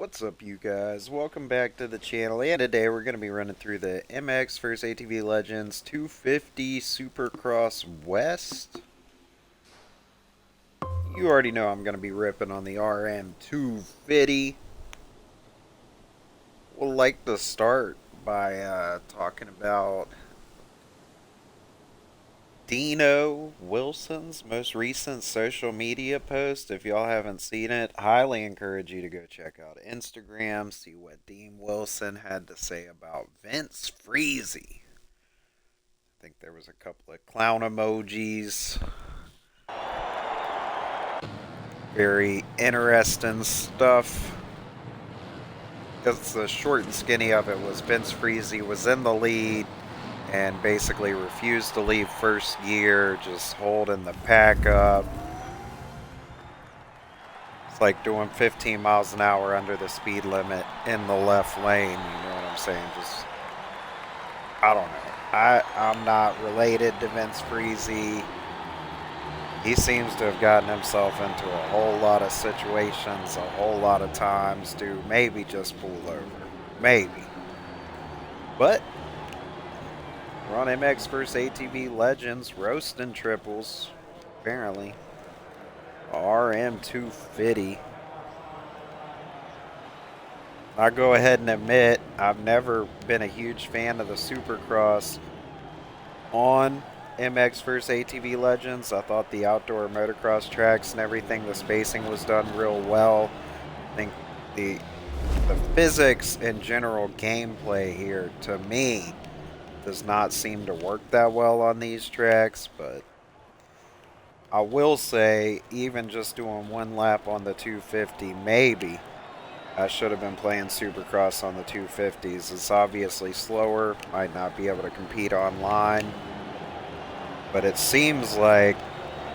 What's up, you guys? Welcome back to the channel, and today we're going to be running through the MX vs ATV Legends 250 Supercross West. You already know I'm going to be ripping on the RM 250. We'll like to start by talking about Dino Wilson's most recent social media post. If y'all haven't seen it, highly encourage you to go check out Instagram, see what Dean Wilson had to say about Vince Freezy. I think there was a couple of clown emojis. Very interesting stuff. Because the short and skinny of it was Vince Freezy was in the lead and basically refused to leave first gear, just holding the pack up. It's like doing 15 miles an hour under the speed limit in the left lane, you know what I'm saying? Just, I don't know. I'm not related to Vince Freezy. He seems to have gotten himself into a whole lot of situations, a whole lot of times to maybe just pull over. Maybe. But we're on MX vs ATV Legends, roasting triples, apparently. RM 250. I'll go ahead and admit, I've never been a huge fan of the Supercross on MX vs ATV Legends. I thought the outdoor motocross tracks and everything, the spacing was done real well. I think the physics and general gameplay here, to me, does not seem to work that well on these tracks, but I will say, even just doing one lap on the 250, maybe I should have been playing Supercross on the 250s. It's obviously slower, might not be able to compete online, but it seems like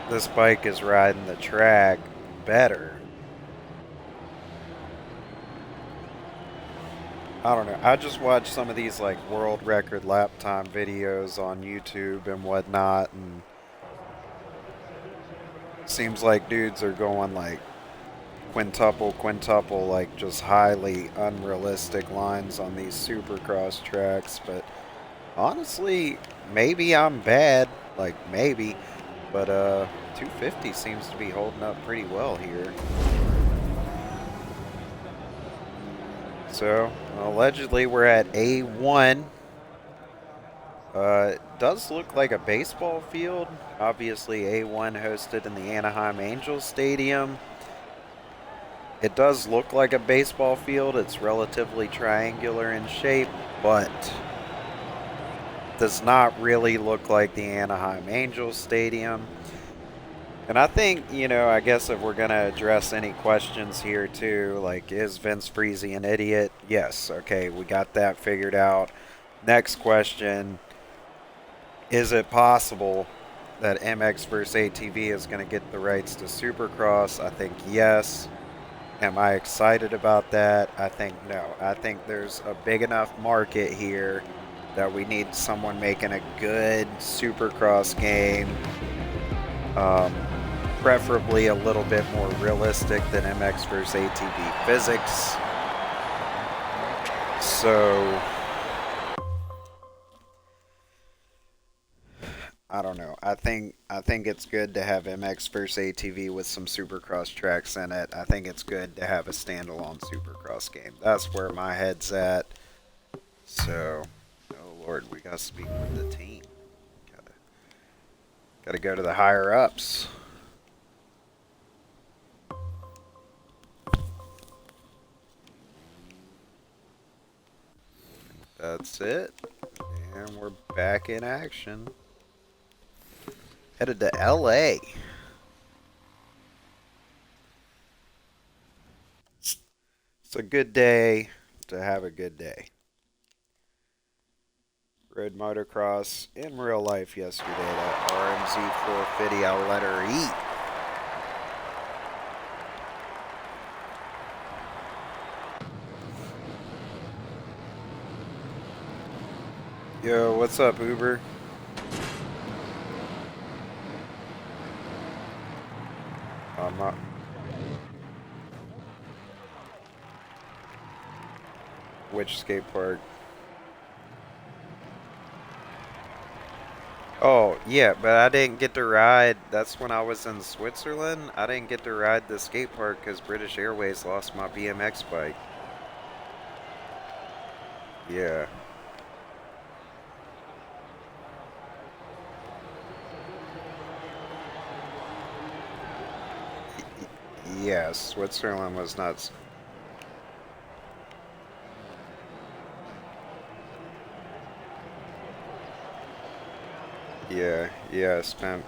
this bike is riding the track better. I don't know. I just watched some of these like world record lap time videos on YouTube and whatnot, and it seems like dudes are going like quintuple, like just highly unrealistic lines on these Supercross tracks. But honestly, maybe I'm bad, like maybe, but 250 seems to be holding up pretty well here. So, allegedly we're at A1. It does look like a baseball field. Obviously A1 hosted in the Anaheim Angels Stadium. It does look like a baseball field. It's relatively triangular in shape, but does not really look like the Anaheim Angels Stadium. And I think, I guess if we're going to address any questions here too, like, is Vince Freezy an idiot? Yes, okay, we got that figured out. Next question, is it possible that MX vs ATV is going to get the rights to Supercross? I think yes. Am I excited about that? I think no. I think there's a big enough market here that we need someone making a good Supercross game. Preferably a little bit more realistic than MX vs ATV physics. So, I don't know. I think it's good to have MX vs ATV with some Supercross tracks in it. I think it's good to have a standalone Supercross game. That's where my head's at. So, oh Lord, we gotta speak with the team. Gotta go to the higher ups. That's it. And we're back in action. Headed to LA. It's a good day to have a good day. Rode motocross in real life yesterday. That RMZ 450, I'll let her eat. Yo, what's up, Uber? I'm not. Which skate park? Oh, yeah, but I didn't get to ride. That's when I was in Switzerland. I didn't get to ride the skate park because British Airways lost my BMX bike. Yeah. Yes, Switzerland was nuts. Yeah, yeah, I spent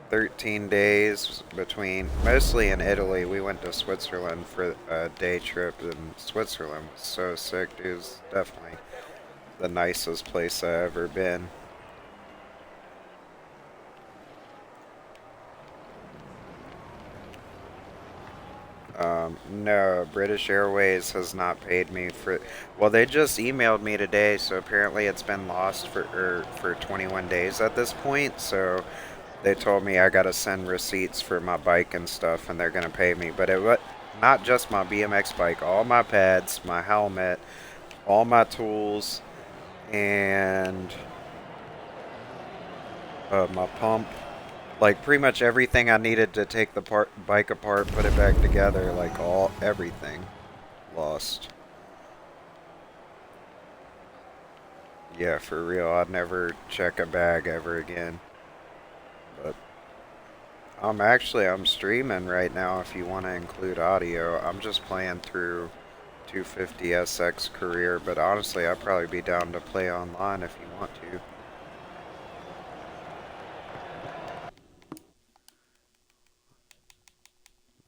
13 days between, mostly in Italy. We went to Switzerland for a day trip, and Switzerland was so sick, dude. It was definitely the nicest place I ever been. No, British Airways has not paid me for. Well, they just emailed me today, so apparently it's been lost for 21 days at this point. So they told me I gotta send receipts for my bike and stuff, and they're gonna pay me. But it was not just my BMX bike, all my pads, my helmet, all my tools, and my pump. Like pretty much everything I needed to take the bike apart, put it back together, like everything lost. Yeah, for real. I'd never check a bag ever again. But I'm streaming right now if you want to include audio. I'm just playing through 250SX career, but honestly, I'd probably be down to play online if you want to.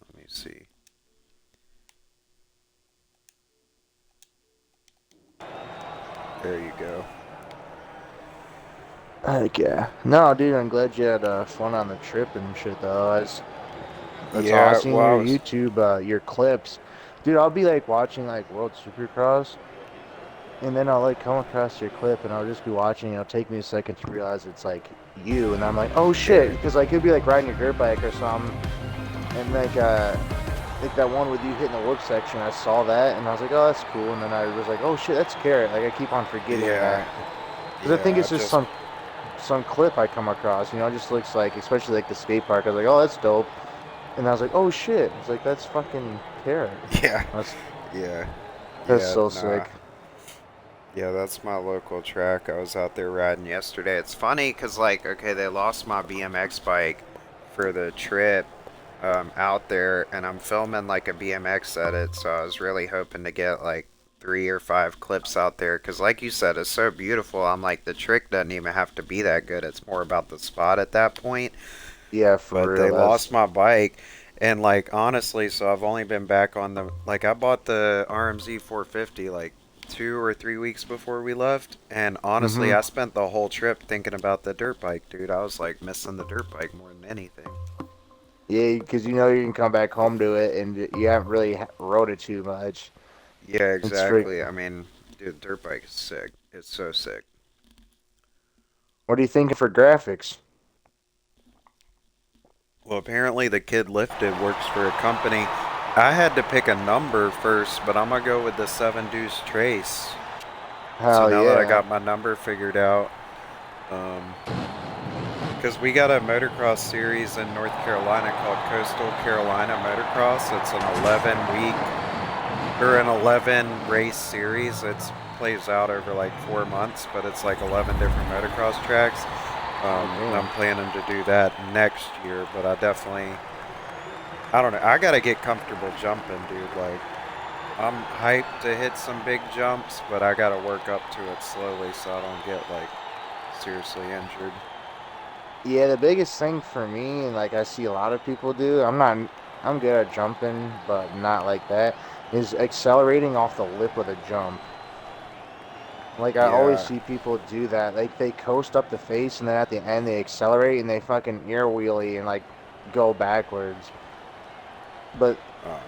Let me see. There you go. Heck yeah. No, dude, I'm glad you had fun on the trip and shit, though. That's all. I Yeah, seen well, I your was. YouTube, your clips. Dude, I'll be like watching like World Supercross, and then I'll like come across your clip, and I'll just be watching. It'll take me a second to realize it's like you, and I'm like, oh shit, Yeah, because like it'd be like riding your dirt bike or something, and like that one with you hitting the whoop section. I saw that, and I was like, oh, that's cool. And then I was like, oh shit, that's Carrot. Like I keep on forgetting yeah, that because I think yeah. it's just some clip I come across. You know, it just looks like, especially like the skate park. I was like, oh, that's dope. And I was like, oh shit. It's like that's fucking Carrot. Yeah, That's yeah, that's yeah. so Nah. sick. Yeah, that's my local track. I was out there riding yesterday. It's funny because, like, okay, they lost my BMX bike for the trip out there, and I'm filming like a BMX edit, so I was really hoping to get like 3 or 5 clips out there because, like you said, it's so beautiful. I'm like, the trick doesn't even have to be that good, it's more about the spot at that point. Yeah, for But real. they That's lost my bike. And like honestly, so I've only been back on the like I bought the RMZ 450 like 2 or 3 weeks before we left, and honestly, mm-hmm. I spent the whole trip thinking about the dirt bike, dude. I was like missing the dirt bike more than anything. Yeah, because you know you can come back home to it, and you haven't really rode it too much. Yeah, It's freak. exactly. I mean, dude, the dirt bike is sick. It's so sick. What are you thinking for graphics? Well, apparently the kid lifted works for a company. I had to pick a number first, but I'm gonna go with the Seven Deuce Trace. So Hell now that I yeah. got my number figured out, um, because we got a motocross series in North Carolina called Coastal Carolina Motocross. It's an 11 week or an 11 race series. It plays out over like 4 months, but it's like 11 different motocross tracks. Oh I'm damn. planning to do that next year, but I don't know. I gotta get comfortable jumping, dude. Like, I'm hyped to hit some big jumps, but I gotta work up to it slowly so I don't get like seriously injured. Yeah, the biggest thing for me, and like I see a lot of people do, I'm good at jumping, but not like that, is accelerating off the lip of the jump. Like I always Yeah. see people do that. Like they coast up the face, and then at the end they accelerate and they fucking ear wheelie and like go backwards. But Uh,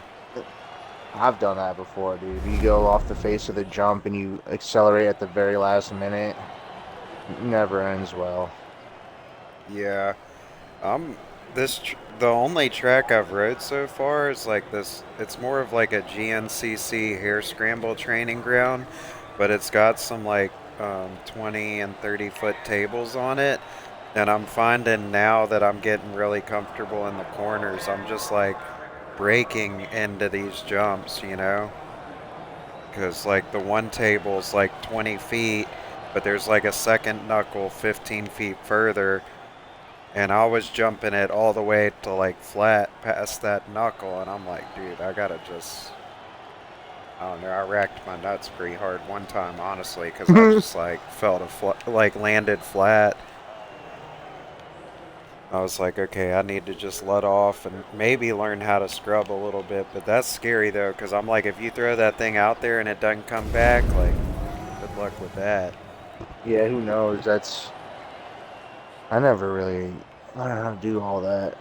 I've done that before, dude. You go off the face of the jump and you accelerate at the very last minute. It never ends well. yeah. I'm The only track I've rode so far is like this. It's more of like a GNCC hair scramble training ground, but it's got some like 20 and 30-foot tables on it. And I'm finding now that I'm getting really comfortable in the corners, I'm just like breaking into these jumps, you know? Because like the one table's like 20 feet, but there's like a second knuckle 15 feet further, and I was jumping it all the way to like flat past that knuckle, and I'm like, dude, I gotta just. I don't know. I racked my nuts pretty hard one time, honestly, because I just like fell to like landed flat. I was like, okay, I need to just let off and maybe learn how to scrub a little bit, but that's scary though, because I'm like, if you throw that thing out there and it doesn't come back, like, good luck with that. Yeah, who knows? I never really learned how to do all that.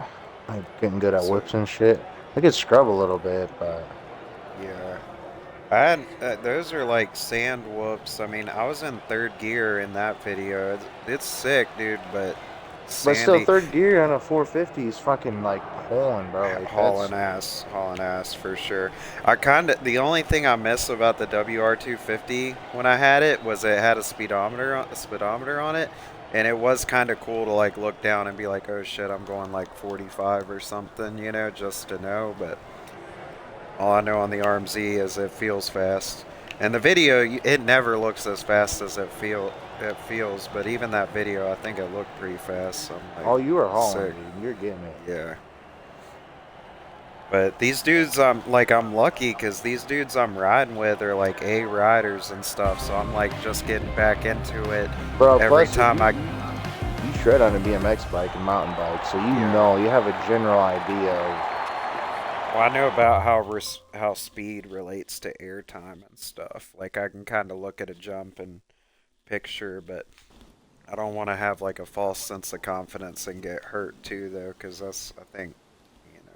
Like getting good at So whips and shit. I could scrub a little bit, but yeah, I had those are like sand whoops. I mean, I was in third gear in that video. It's sick, dude, but still sandy, third gear on a 450 is fucking like pulling, bro. Like that's hauling ass for sure. I kind of the only thing I miss about the WR250 when I had it was it had a speedometer on it, and it was kind of cool to like look down and be like, oh shit, I'm going like 45 or something, you know, just to know. But all I know on the RMZ is it feels fast. And the video, it never looks as fast as it feels. But even that video, I think it looked pretty fast. So I'm like, oh, you are hauling, sick. dude. You're getting it. Yeah. But these dudes, I'm lucky because these dudes I'm riding with are like A riders and stuff. So I'm like just getting back into it Bro, every plus time I. you shred on a BMX bike and mountain bike, so you Yeah. know, you have a general idea of Well, I know about how speed relates to airtime and stuff. Like I can kind of look at a jump and picture, but I don't want to have like a false sense of confidence and get hurt too, though, because that's I think you know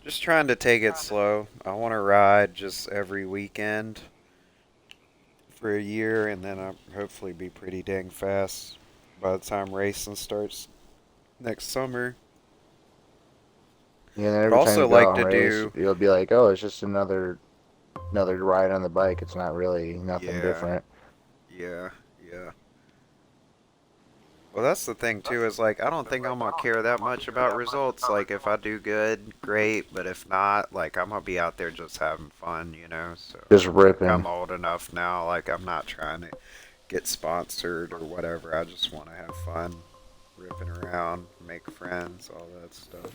just trying to take it slow. I want to ride just every weekend for a year, and then I'll hopefully be pretty dang fast by the time racing starts next summer. you know, I'd every time you also go like out and to race, do you'll be like, oh, it's just another ride on the bike. It's not really nothing yeah, different. yeah, yeah. Well, that's the thing too. Is like I don't think I'm gonna care that much about results. Like if I do good, great. But if not, like I'm gonna be out there just having fun, you know. So Just like ripping. I'm old enough now. Like I'm not trying to get sponsored or whatever. I just want to have fun, ripping around, make friends, all that stuff.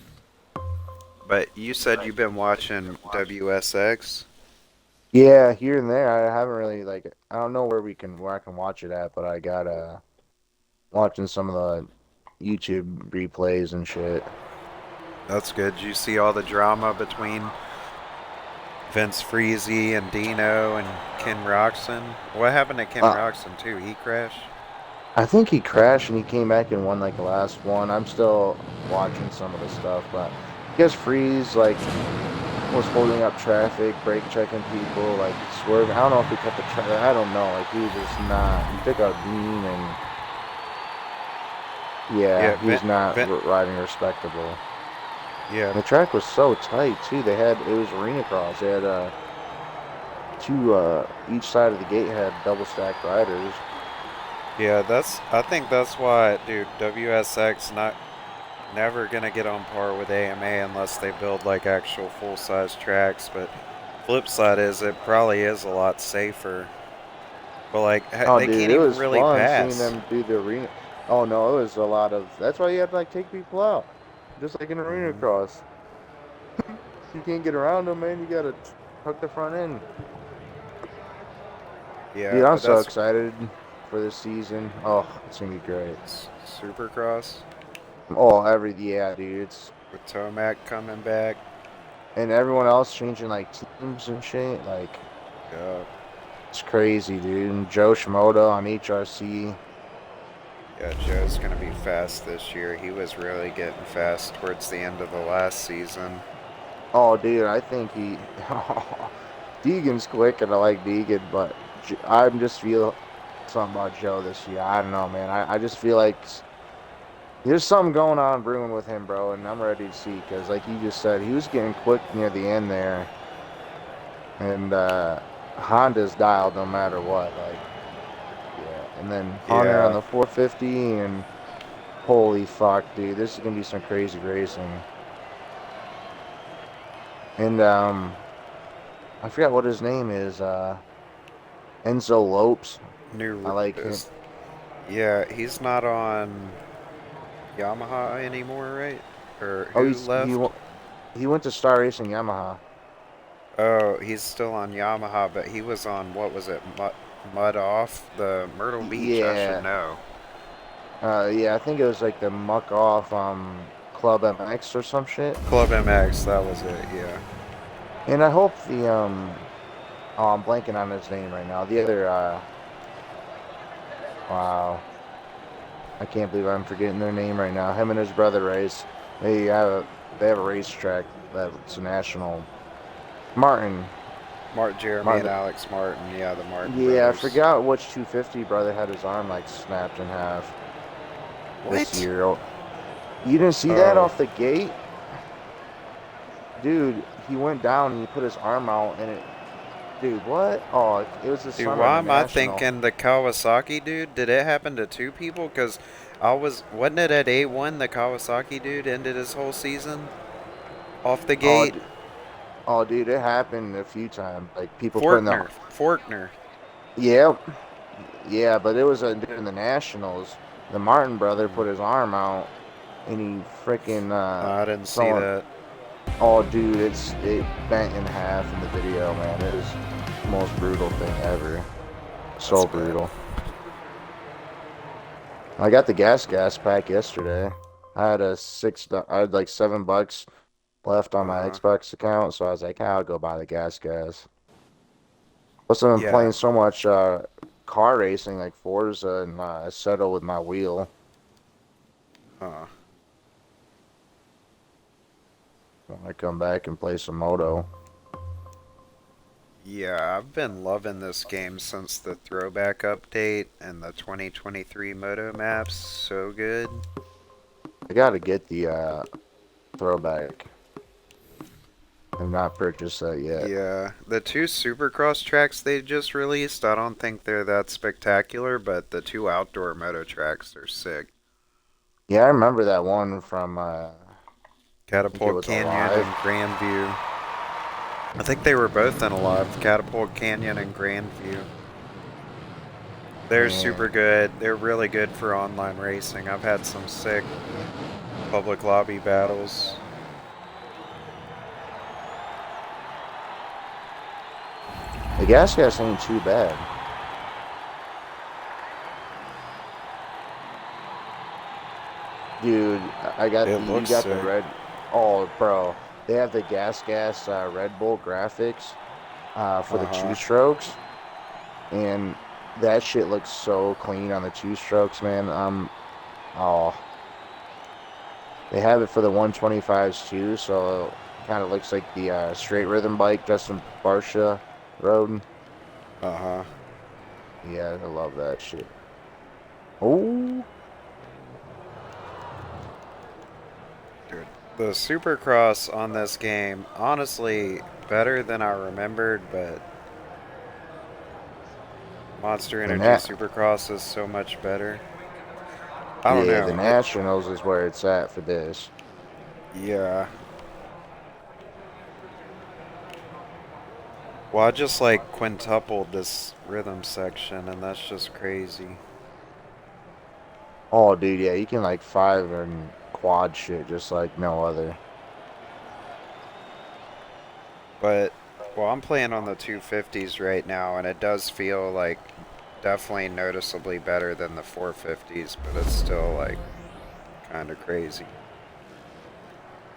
But you said you've been watching WSX. Yeah, here and there. I haven't really like I don't know where I can watch it at, but I got watching some of the YouTube replays and shit. That's good. Did you see all the drama between Vince Freezy and Dino and Ken Roxon? What happened to Ken Uh, Roxon too? He crashed. I think he crashed and he came back and won like the last one. I'm still watching some of the stuff, but I guess Freeze like was holding up traffic, brake checking people, like swerving. I don't know if he cut the traffic. I don't know. Like he was just not. He took a beam and yeah, Yeah, he was not Vin, riding respectable. yeah, And the track was so tight too. It was arena cross. They had two each side of the gate had double stacked riders. yeah. I think that's why, dude. WSX not never gonna get on par with AMA unless they build like actual full size tracks. But flip side is it probably is a lot safer. But like Oh, they dude, can't it even was really fun seeing pass. them do the arena. Oh no, it was a lot of. That's why you had to like take people out, just like an arena Hmm. cross. You can't get around them, man. You gotta hook the front end. Dude, Yeah, I'm but so that's excited for this season. Oh, it's gonna be great. Supercross Oh, yeah, dude. It's with Tomac coming back. and everyone else changing like teams and shit. Like Yeah, it's crazy, dude. And Joe Shimoda on HRC. yeah. Joe's gonna be fast this year. He was really getting fast towards the end of the last season. Oh, dude, I think he. Deegan's quick, and I like Deegan, but I'm just feel something about Joe this year. I don't know, man. I just feel like There's something going on brewing with him, bro, and I'm ready to see because, like you just said, he was getting quick near the end there, and Honda's dialed no matter what. Like, yeah, and then Hunter on Yeah, the 450, and holy fuck, dude, this is gonna be some crazy racing. And I forgot what his name is. Enzo Lopes. I new. like him. Yeah, he's not on Yamaha anymore, right? Or Oh, who left? he went to Star Racing Yamaha. Oh, he's still on Yamaha, but he was on what was it? Mud off the Myrtle Beach. I should Yeah, know. yeah, I think it was like the Muck Off Club MX or some shit. Club MX. That was it. Yeah. And I hope the oh, I'm blanking on his name right now. The other wow, I can't believe I'm forgetting their name right now. Him and his brother race. They have a racetrack that's a national. Martin. Mark Jeremy and Martin. Alex Martin. Yeah, the Martin Yeah, I brothers. forgot which 250 brother had his arm like snapped in half this What? year. Oh, you didn't see that Oh, off the gate? Dude, he went down and he put his arm out and dude, what? Oh, it was this dude, summer in why the am I national. thinking the Kawasaki dude? Did it happen to two people? Because wasn't it at A1 the Kawasaki dude ended his whole season off the Oh, gate? oh, dude, it happened a few times. Like people putting the, Forkner. yeah, yeah, but it was during the nationals. The Martin brother put his arm out and he freaking I didn't see someone. that. Oh, dude, it bent in half in the video, man. It was the most brutal thing ever. That's So bad. brutal. I got the gas pack yesterday. I had like $7 left on Uh my huh. Xbox account, so I was like, I'll go buy the gas. Plus, I've been Yeah. playing so much car racing, like Forza, and I settle with my wheel. Huh. When I come back and play some moto. Yeah, I've been loving this game since the throwback update and the 2023 Moto maps. So good. I gotta get the throwback. I've not purchased that yet. Yeah, the two Supercross tracks they just released, I don't think they're that spectacular, but the two outdoor moto tracks are sick. Yeah, I remember that one from I think it Catapult was Canyon Alive. and Grandview. I think they were both in Alive, Catapult Canyon and Grandview. They're Man, super good. They're really good for online racing. I've had some sick public lobby battles. the gas ain't too bad. Dude, I got It you looks got the sick. red. Oh, bro, they have the Red Bull graphics for the two Uh-huh. strokes, and that shit looks so clean on the two strokes, man. Oh, they have it for the 125s too, so it kind of looks like the straight rhythm bike Justin Barsha rode. Uh-huh. Yeah, I love that shit. Oh, Dude, the Supercross on this game, honestly, better than I remembered, but Monster the Energy nat Supercross is so much better. I don't yeah, the know. Nationals is where it's at for this. Yeah. Well, I just like quintupled this rhythm section, and that's just crazy. Oh, dude, yeah, you can like five and quad shit just like no other. But, well, I'm playing on the 250s right now, and it does feel like definitely noticeably better than the 450s, but it's still like kind of crazy.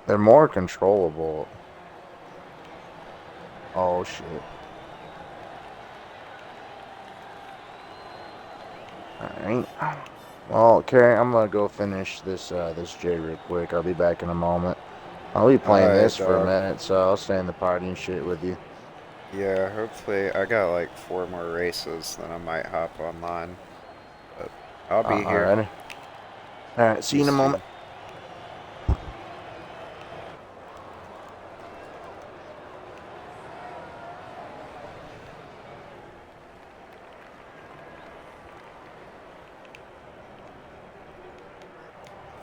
They're more controllable. Oh shit. All right. Well, okay, I'm gonna go finish this J real quick. I'll be back in a moment. I'll be playing Alright, this for a dog. minute, so I'll stay in the party and shit with you. Yeah, hopefully I got like four more races, then I might hop online. But I'll be All here. right. All right, see you in a Peace, G. moment.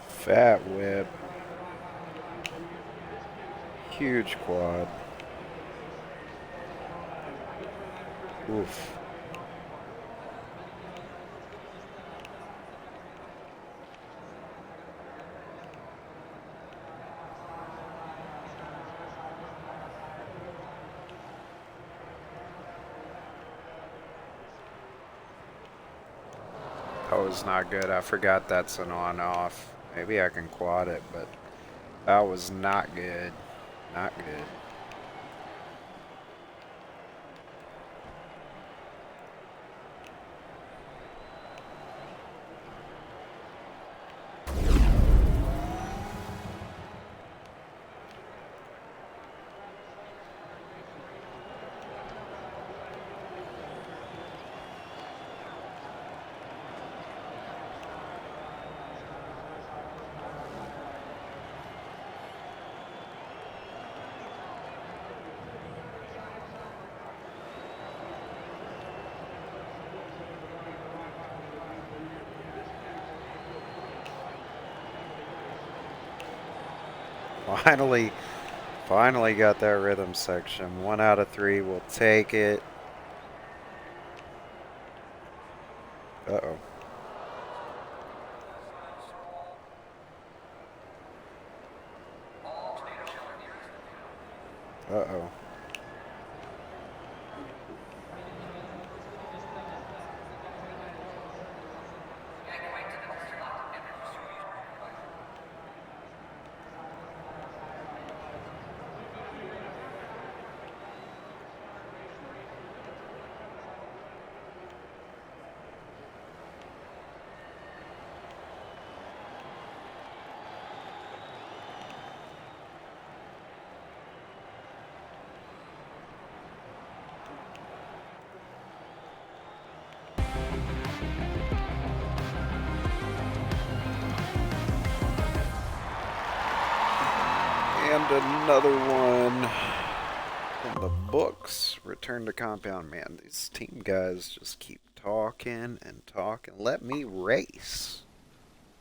Fat whip. Huge quad. Oof. That was not good. I forgot that's an on-off. Maybe I can quad it, but that was not good. Not good. Finally, finally got that rhythm section. 1 out of 3. We'll take it. Uh-oh. Uh-oh. And another one in the books. Return to compound. Man, these team guys just keep talking and talking. Let me race.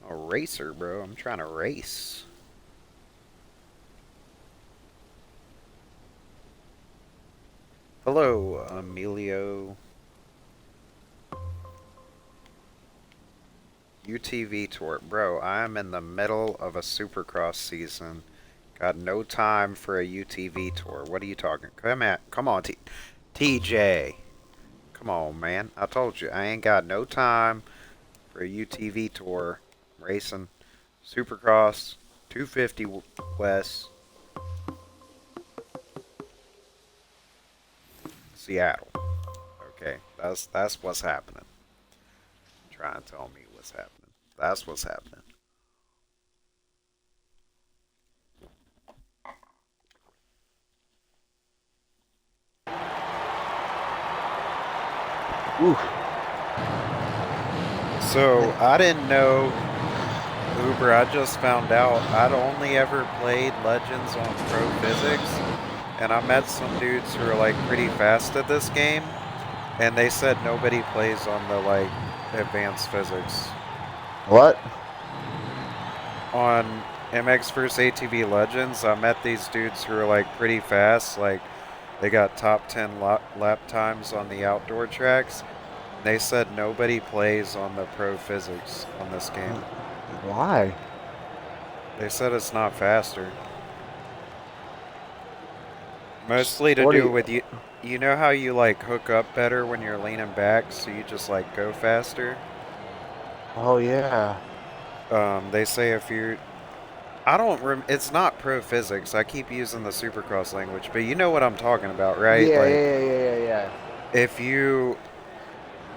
I'm a racer, bro. I'm trying to race. Hello, Emilio. UTV tour. Bro, I'm in the middle of a Supercross season. Got no time for a UTV tour. What are you talking? Come on, TJ. Come on, man. I told you, I ain't got no time for a UTV tour. I'm racing Supercross 250 West, Seattle. Okay, that's what's happening. Try and tell me what's happening. That's what's happening. Ooh. So I didn't know Uber. I just found out I'd only ever played Legends on Pro Physics, and I met some dudes who are like pretty fast at this game, and they said nobody plays on the like advanced physics. What? On MX vs ATV Legends, I met these dudes who are like pretty fast, like they got top 10 lap times on the outdoor tracks. They said nobody plays on the pro physics on this game. Why? They said it's not faster. Mostly to What do do you? with you. You know how you like hook up better when you're leaning back, so you just like go faster. Oh yeah. They say if you, I don't. It's not pro physics. I keep using the Supercross language, but you know what I'm talking about, right? Yeah, Like yeah, yeah, yeah, yeah. if you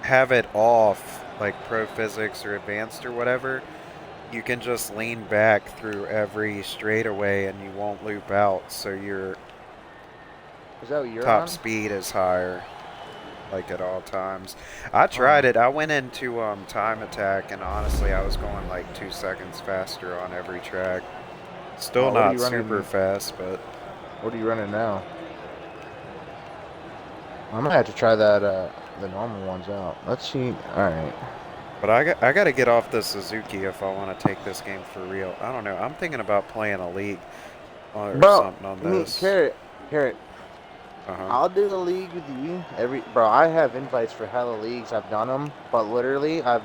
have it off, like pro physics or advanced or whatever, you can just lean back through every straightaway and you won't loop out, so your Is that what you're top on? speed is higher. like at all times. I Oh, tried it. I went into time attack, and honestly, I was going like 2 seconds faster on every track. Still oh, what are not you super running? fast, but What are you running now? I'm gonna have to try that the normal ones out. Let's see. All right, I got to get off the Suzuki if I want to take this game for real. I don't know. I'm thinking about playing a league or bro. something on Me, this. carrot, carrot. Uh huh. I'll do a league with you every. Bro, I have invites for hella leagues. I've done them, but literally, I've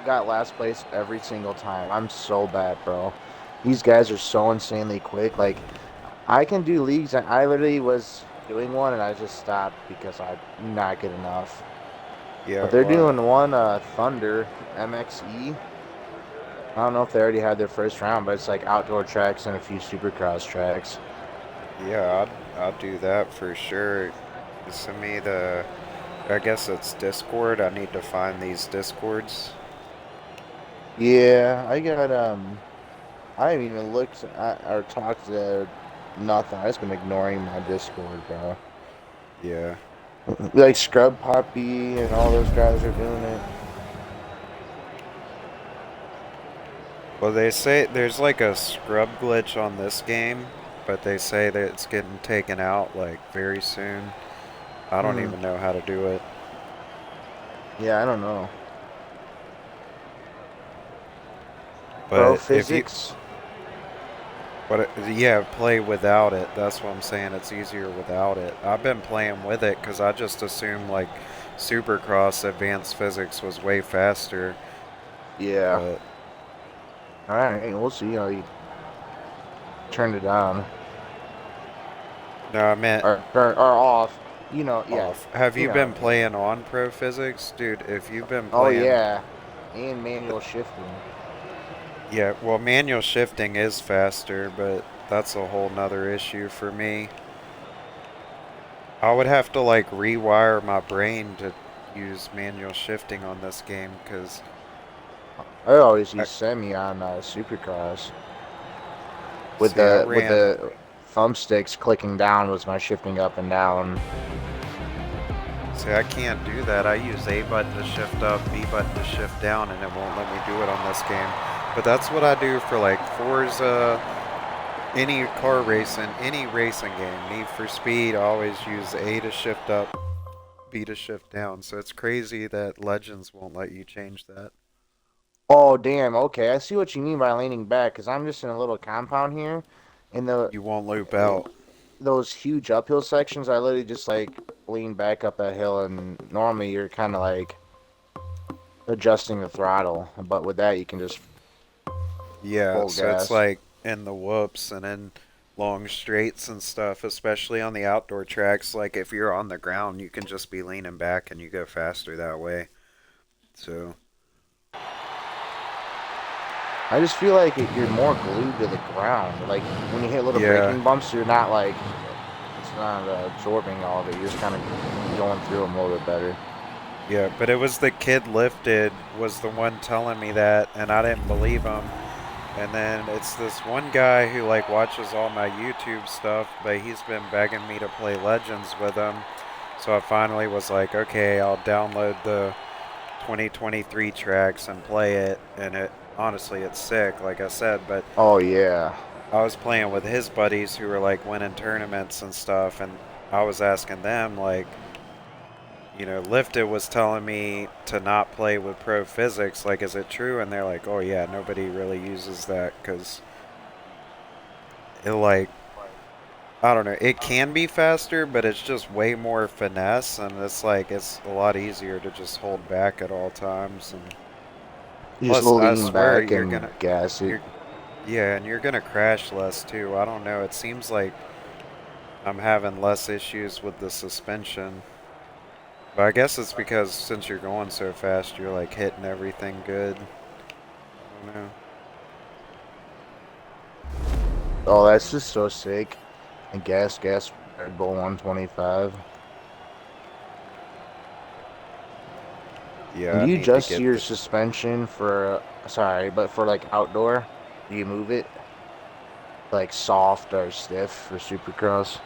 got last place every single time. I'm so bad, bro. These guys are so insanely quick. Like, I can do leagues, and I literally was doing one, and I just stopped because I'm not good enough. Yeah. But they're Well, doing one Thunder MXE. I don't know if they already had their first round, but it's like outdoor tracks and a few Supercross tracks. yeah. I'd do that for sure. Send me the. I guess it's Discord. I need to find these Discords. Yeah, I got I haven't even looked at or talked to nothing. I just been ignoring my Discord, bro. Yeah. Like Scrub Poppy and all those guys are doing it. Well, they say there's like a scrub glitch on this game, but they say that it's getting taken out like very soon. I don't Hmm. even know how to do it. Yeah, I don't know. Pro But if you, physics. yeah, play without it. That's what I'm saying. It's easier without it. I've been playing with it because I just assumed like Supercross advanced physics was way faster. Yeah. But All right, we'll see how you turned it on no, I meant or turn or off. Yeah. off. Have You you know. been playing on Pro Physics? Dude, if you've been Oh playing. yeah, and manual shifting. Yeah, well, manual shifting is faster, but that's a whole nother issue for me. I would have to like rewire my brain to use manual shifting on this game because I always I use semi on Supercross with see I ran. the thumbsticks clicking down was my shifting up and down. See, I can't do that. I use A button to shift up, B button to shift down, and it won't let me do it on this game. But that's what I do for like Forza, any car racing, any racing game. Need for Speed, I always use A to shift up, B to shift down. So it's crazy that Legends won't let you change that. Oh damn, okay, I see what you mean by leaning back because I'm just in a little compound here, and You won't loop eh, out. those huge uphill sections, I literally just like lean back up that hill, and normally you're kind of like adjusting the throttle, but with that you can just Yeah, full so it's gas. like in the whoops and in long straights and stuff, especially on the outdoor tracks. Like if you're on the ground, you can just be leaning back and you go faster that way. So, I just feel like you're more glued to the ground. Like when you hit little yeah, braking bumps, you're not like it's not absorbing all of it. You're just kind of going through them a little bit better. yeah, but it was the kid lifted was the one telling me that, and I didn't believe him. And then it's this one guy who like watches all my YouTube stuff, but he's been begging me to play Legends with him. So I finally was like, okay, I'll download the 2023 tracks and play it, and it honestly it's sick, like I said. But Oh yeah. I was playing with his buddies who were like winning tournaments and stuff, and I was asking them like, Lifted was telling me to not play with pro physics. Like, is it true? And they're like, oh yeah, nobody really uses that because it like I don't know. It can be faster, but it's just way more finesse, and it's like it's a lot easier to just hold back at all times. And You just plus, I lean swear back you're and gonna, gas it. you're yeah, and you're gonna crash less too. I don't know. It seems like I'm having less issues with the suspension. But I guess it's because since you're going so fast, you're like hitting everything good. I don't know. Oh, that's just so sick. And gas, Red Bull 125. And Yeah, do I you need to adjust get your the. suspension for, sorry, but for like outdoor? Do you move it like soft or stiff for Supercross?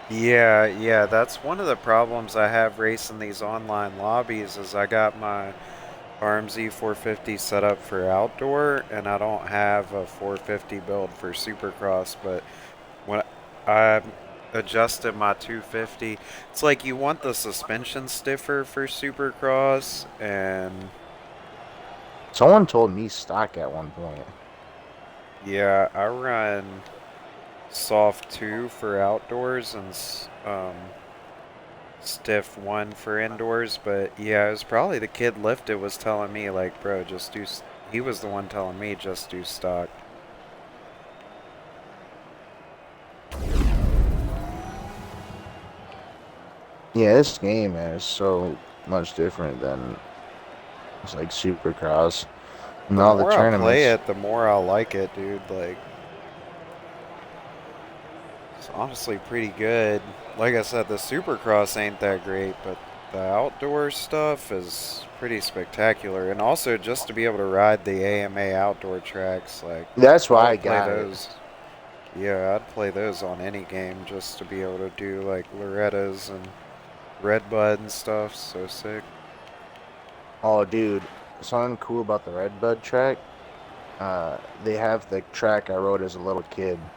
Yeah, that's one of the problems I have racing these online lobbies is I got my RMZ 450 set up for outdoor and I don't have a 450 build for Supercross, but when I adjusted my 250, it's like you want the suspension stiffer for Supercross and Someone told me stock at one point. yeah, I run soft 2 for outdoors and stiff 1 for indoors, but yeah, it was probably the kid lifted was telling me like, bro, just do. He was the one telling me just do stock. Yeah, this game man, is so much different than it's like Supercross and The all the more I play tournaments. it, the more I like it, dude. Like, it's honestly pretty good. Like I said, the Supercross ain't that great, but the outdoor stuff is pretty spectacular. And also, just to be able to ride the AMA outdoor tracks, like, That's I why I would play got it. those. Yeah, I'd play those on any game just to be able to do like Loretta's and Red Bud and stuff. So sick. Oh, dude, something cool about the Redbud track. They have the track I rode as a little kid.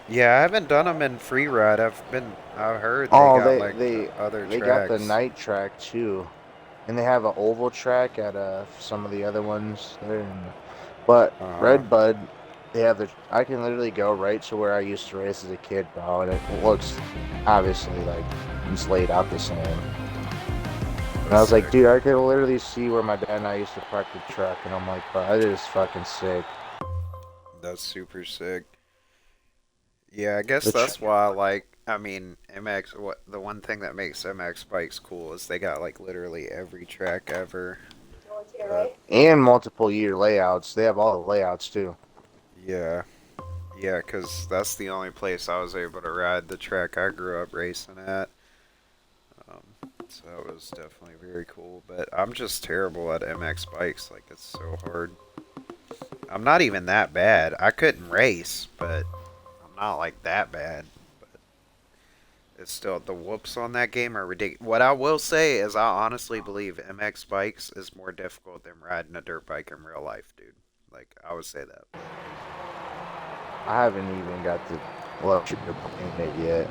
Yeah, I haven't done them in free ride. I've heard they Oh, got they like they other they got the tracks. night track too, and they have an oval track at some of the other ones there. But Uh, Redbud, they have the. I can literally go right to where I used to race as a kid, bro, and it looks obviously like it's laid out the same. And I that's was like, sick. dude, I could literally see where my dad and I used to park the truck, and I'm like, bro, that is fucking sick. That's super sick. Yeah, I guess The tr that's why I like. I mean, MX. What the one thing that makes MX bikes cool is they got like literally every track ever. But and multiple year layouts. They have all the layouts too. yeah, yeah, because that's the only place I was able to ride the track I grew up racing at. So that was definitely very cool. But I'm just terrible at MX bikes. Like it's so hard. I'm not even that bad. I couldn't race, but I'm not like that bad. But it's still the whoops on that game are ridiculous. What I will say is I honestly believe MX bikes is more difficult than riding a dirt bike in real life, dude. Like I would say that. I haven't even got the luxury of playing it yet.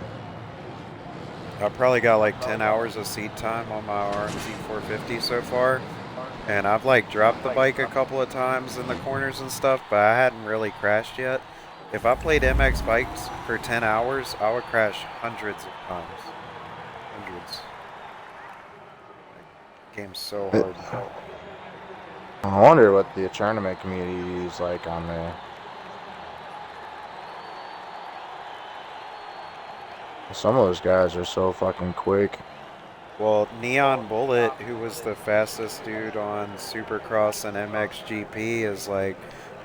I probably got like 10 hours of seat time on my RMZ 450 so far. And I've like dropped the bike a couple of times in the corners and stuff, but I hadn't really crashed yet. If I played MX bikes for 10 hours, I would crash hundreds of times. Hundreds. Game's so hard. I wonder what the tournament community is like on there. Some of those guys are so fucking quick. Well, Neon Bullet, who was the fastest dude on Supercross and MXGP, is like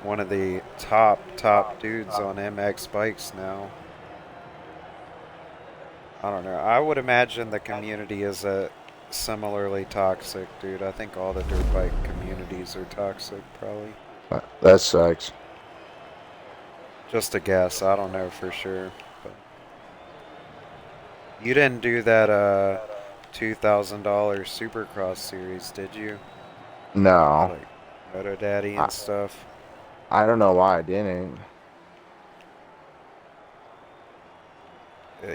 one of the top dudes on MX bikes now. I don't know. I would imagine the community is a similarly toxic, dude. I think all the dirt bike communities are toxic, probably. That sucks. Just a guess. I don't know for sure. But you didn't do that $2,000 Supercross series, did you? With No, like Moto Daddy I and stuff. I don't know why I didn't.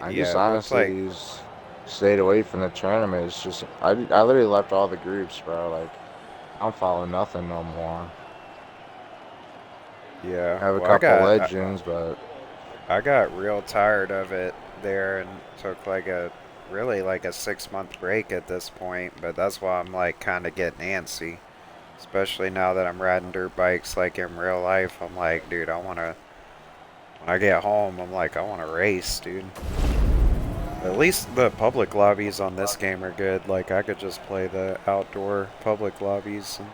I just Yeah, it looked like honestly stayed away from the tournament. It's just I literally left all the groups, bro. Like I don't follow nothing no more. yeah. I have a Well, I couple got legends, but I got real tired of it there and took like a really like a 6 month break at this point. But that's why I'm like kind of getting antsy, especially now that I'm riding dirt bikes like in real life. I'm like, dude, I wanna when I get home, I'm like, I wanna race, dude. At least the public lobbies on this game are good. Like I could just play the outdoor public lobbies and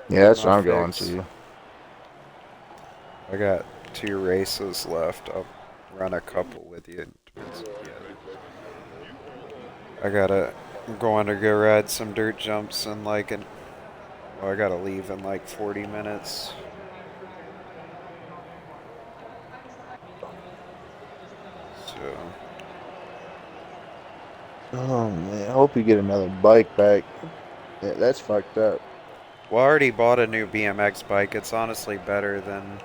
yeah, get that's my what I'm going fix. to. I got 2 races left. I'll run a couple with you. Yeah, I gotta. I'm going to go ride some dirt jumps in like an. Well, I gotta leave in like 40 minutes. Oh man, I hope you get another bike back. Yeah, that's fucked up. Well, I already bought a new BMX bike. It's honestly better than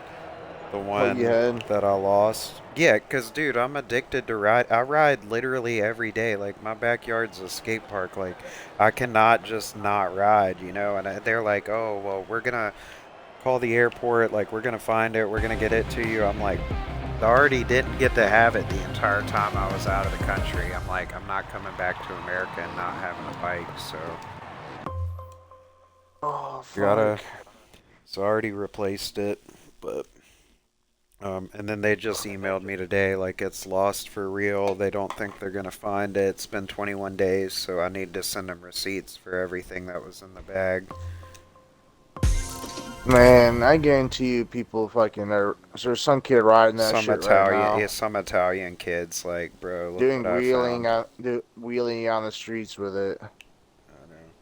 the What you one had? that I lost. Yeah, 'cause dude, I'm addicted to ride. I ride literally every day. Like my backyard's a skate park. Like I cannot just not ride, you know? And they're like, "Oh, well, we're going to call the airport. Like we're going to find it. We're going to get it to you." I'm like, I already didn't get to have it the entire time I was out of the country. I'm like, I'm not coming back to America and not having a bike. So, Oh you gotta fuck. so I already replaced it, but and then they just emailed me today, like it's lost for real. They don't think they're gonna find it. It's been 21 days, so I need to send them receipts for everything that was in the bag. Man, I guarantee you people fucking are there's some kid riding that shit right now. Some Italian kids, like, bro, look what Doing I found. wheeling on the streets with it. I know.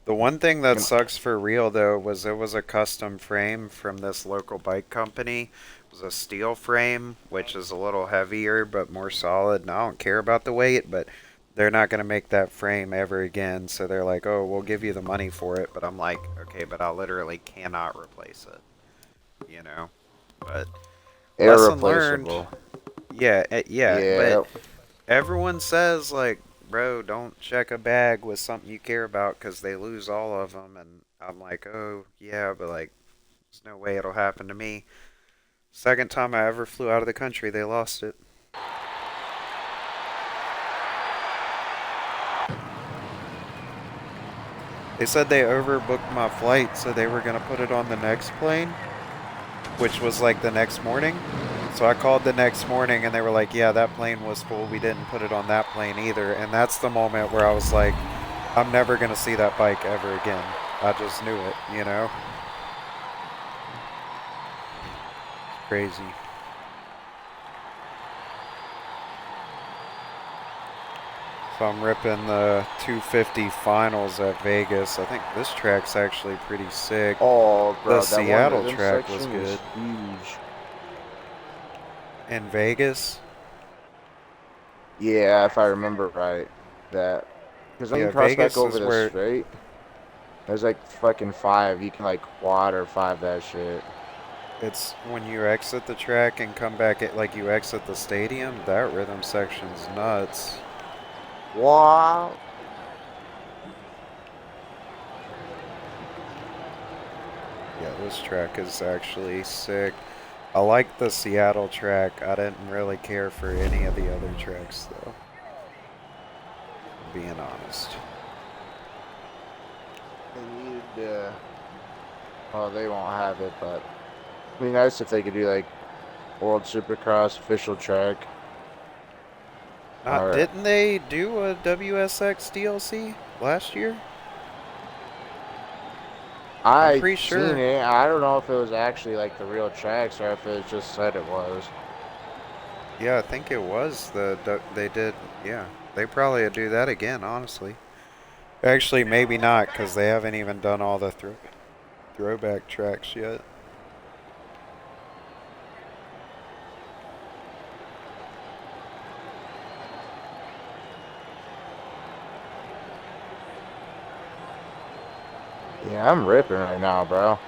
The one thing that And sucks for real though was it was a custom frame from this local bike company. It was a steel frame, which is a little heavier but more solid. And I don't care about the weight, but they're not going to make that frame ever again. So they're like, "Oh, we'll give you the money for it." But I'm like, "Okay, but I literally cannot replace it." You know? But lesson learned. irreplaceable. Yeah, yeah, but Yeah. everyone says like, bro, don't check a bag with something you care about because they lose all of them. And I'm like, oh yeah, but like, there's no way it'll happen to me. Second time I ever flew out of the country, they lost it. They said they overbooked my flight, so they were gonna put it on the next plane, which was like the next morning. So I called the next morning and they were like, yeah, that plane was full. We didn't put it on that plane either. And that's the moment where I was like, I'm never going to see that bike ever again. I just knew it, you know? Crazy. So I'm ripping the 250 finals at Vegas. I think this track's actually pretty sick. Oh, The bro, that one Seattle rhythm track was section is good. huge. In Vegas? Yeah, if I remember right, that because when you Yeah, cross back Vegas over is the where straight, there's like fucking five. You can like quad or five that shit. it's when you exit the track and come back at like you exit the stadium. That rhythm section's nuts. Wow. Yeah, this track is actually sick. I like the Seattle track. I didn't really care for any of the other tracks though, being honest. They needed well, they won't have it, but it'd be nice if they could do like World Supercross official track. Not Or didn't they do a WSX DLC last year? I'm I pretty seen sure. it. I don't know if it was actually like the real tracks or if it just said it was. Yeah, I think it was they did. Yeah, they probably would do that again, honestly. Actually, maybe not because they haven't even done all the throwback tracks yet. Yeah, I'm ripping right now, bro.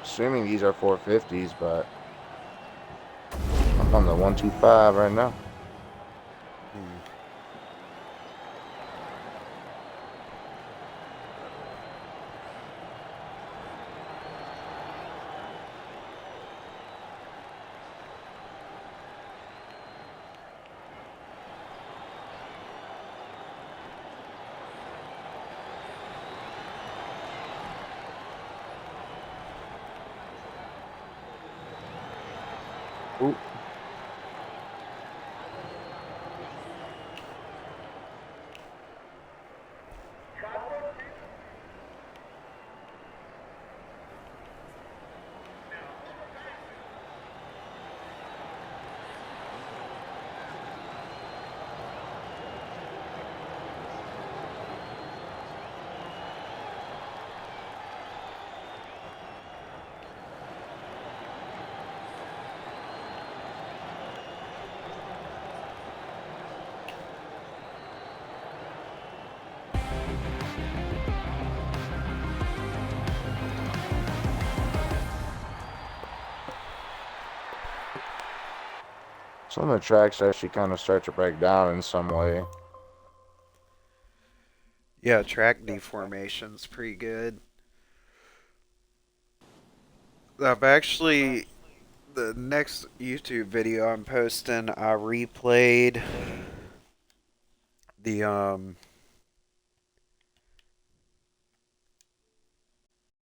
Assuming these are 450s, but I'm on the 125 right now. Hmm. Ooh. Some of the tracks actually kind of start to break down in some way. Yeah, track deformation's pretty good. I've actually the next YouTube video I'm posting, I replayed the